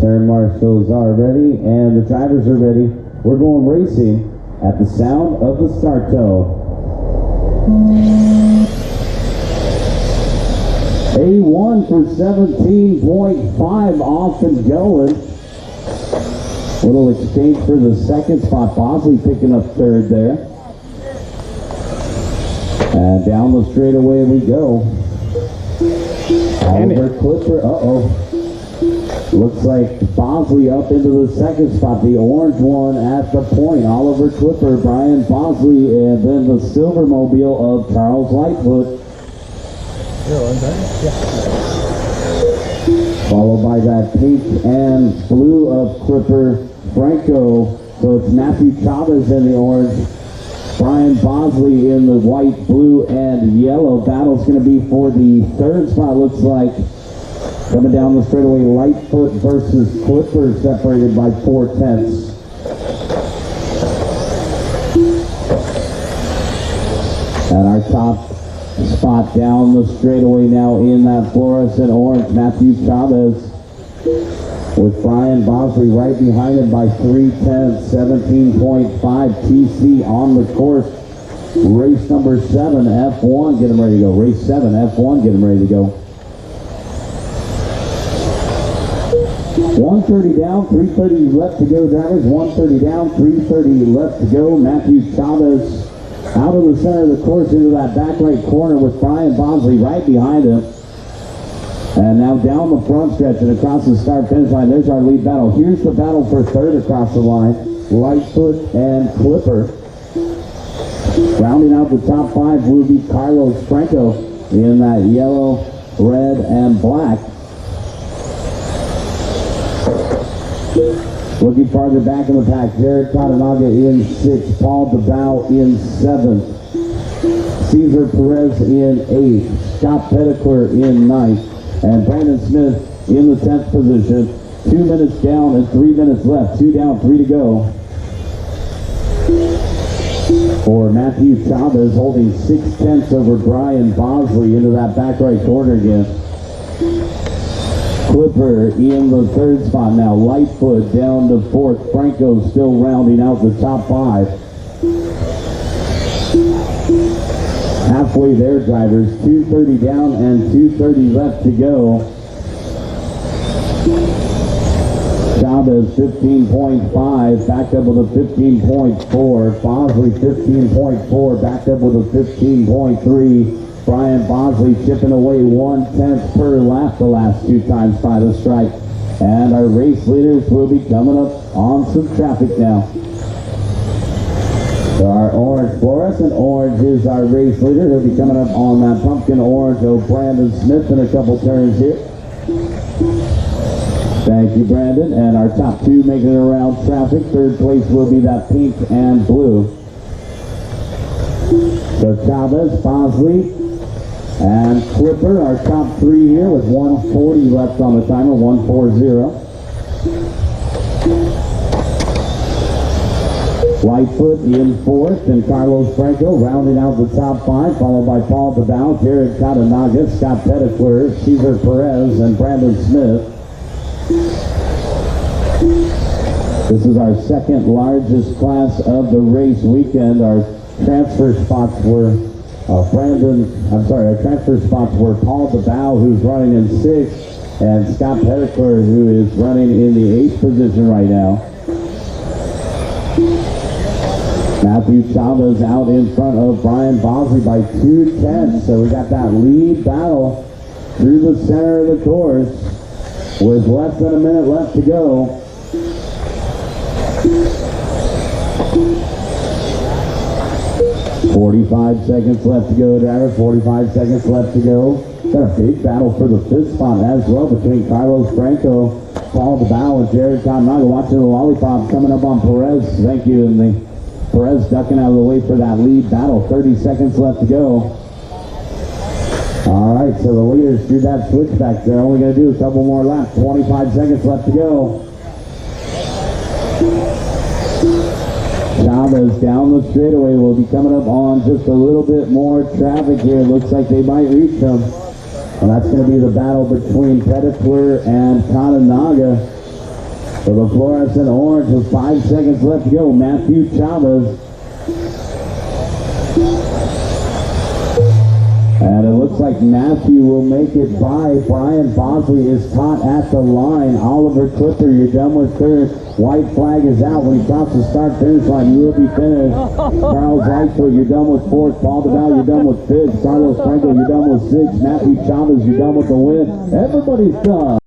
Turn marshals are ready and the drivers are ready. We're going racing at the sound of the start toe. A1 for 17.5 off and going. Little exchange for the second spot. Bosley picking up third there. And down the straightaway we go. Oliver Clipper, looks like Bosley up into the second spot. The orange one at the point. Oliver Clipper, Brian Bosley, and then the silver mobile of Charles Lightfoot. Followed by that pink and blue of Clipper Franco. So it's Matthew Chavez in the orange. Brian Bosley in the white, blue, and yellow. Battle's going to be for the third spot, looks like. Coming down the straightaway, Lightfoot versus Clipper, separated by 4/10. And our top spot down the straightaway now in that fluorescent orange, Matthew Chavez, with Brian Bosley right behind him by 3/10, 17.5 TC on the course. Race number 7, F1, get him ready to go. Race 7, F1, get him ready to go. 130 down, 330 left to go, drivers. 130 down, 330 left to go. Matthew Chavez out of the center of the course into that back right corner with Brian Bosley right behind him. And now down the front stretch and across the start finish line, there's our lead battle. Here's the battle for third across the line. Lightfoot and Clipper. Rounding out the top 5 will be Carlos Franco in that yellow, red, and black. Looking farther back in the pack, Jared Katanaga in 6th, Paul DeBow in 7th, Cesar Perez in 8th, Scott Petticoeur in 9th, and Brandon Smith in the 10th position. 2 minutes down and 3 minutes left. 2 down, 3 to go. For Matthew Chavez, holding 6/10 over Brian Bosley into that back right corner again. Clipper in the third spot now. Lightfoot down to 4th. Franco still rounding out the top 5. Halfway there, drivers. 2:30 down and 2:30 left to go. Chavez 15.5, backed up with a 15.4. Bosley 15.4, backed up with a 15.3. Brian Bosley chipping away 1/10 per lap the last 2 times by the stripe. And our race leaders will be coming up on some traffic now. So our orange, fluorescent orange is our race leader. He'll be coming up on that pumpkin orange of Brandon Smith in a couple turns here. Thank you, Brandon. And our top 2 making it around traffic. Third place will be that pink and blue. So Chavez, Bosley, and Clipper, our top 3 here with 140 left on the timer, 140. Lightfoot in 4th, and Carlos Franco rounding out the top 5, followed by Paul DeBow, Jared Katanaga, Scott Petticoeur, Cesar Perez, and Brandon Smith. This is our second largest class of the race weekend. Our transfer spots were our transfer spots were Paul DeBow, who's running in 6th, and Scott Petticoeur, who is running in the 8th position right now. Matthew Chavez out in front of Brian Bosley by 2/10, so we got that lead battle through the center of the course with less than a minute left to go. 45 seconds left to go, driver. 45 seconds left to go. Got a big battle for the 5th spot as well between Carlos Franco, Paul DeBow, and Jared Katanaga. Watching the lollipop coming up on Perez. Thank you. And the Perez ducking out of the way for that lead battle. 30 seconds left to go. All right, so the leaders threw that switchback. They're only going to do a couple more laps. 25 seconds left to go. Chavez down the straightaway will be coming up on just a little bit more traffic here. Looks like they might reach them. And that's going to be the battle between Petticoeur and Katanaga. For the fluorescent orange with 5 seconds left to go, Matthew Chavez. And it looks like Matthew will make it by. Brian Bosley is caught at the line. Oliver Clipper, you're done with third. White flag is out. When he crosses the start-finish line, you will be finished. Charles Lightfoot, you're done with fourth. Paul DeVal, you're done with fifth. Carlos Franco, you're done with sixth. Matthew Chavez, you're done with the win. Everybody's done.